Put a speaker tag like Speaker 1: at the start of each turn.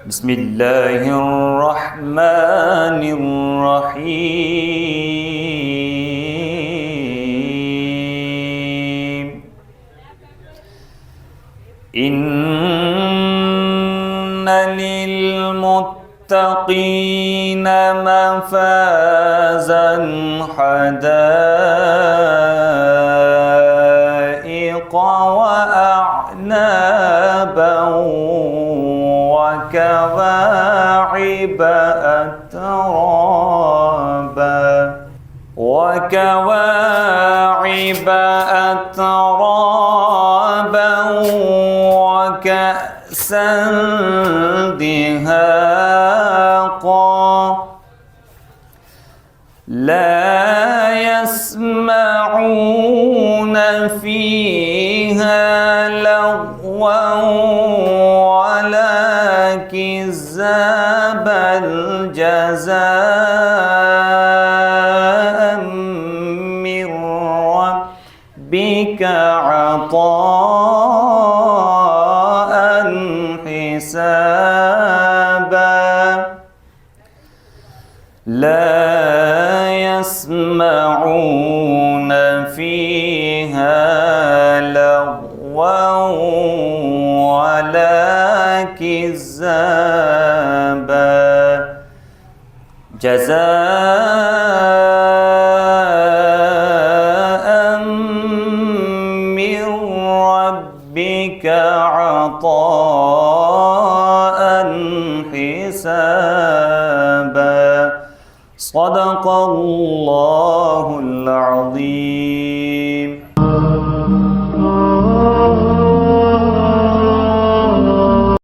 Speaker 1: بسم الله الرحمن الرحيم إن للمتقين مفازا حدائق وأعنابا وكواعب أترابا وكأسا دهاقا لا يسمعون فيها لغوا ولا كذابا جزاء من ربك عطاء حسابا لا يسمعون فيها لغوا ولا كذابا جزاء من ربك عطاء حسابا صدق الله العظيم.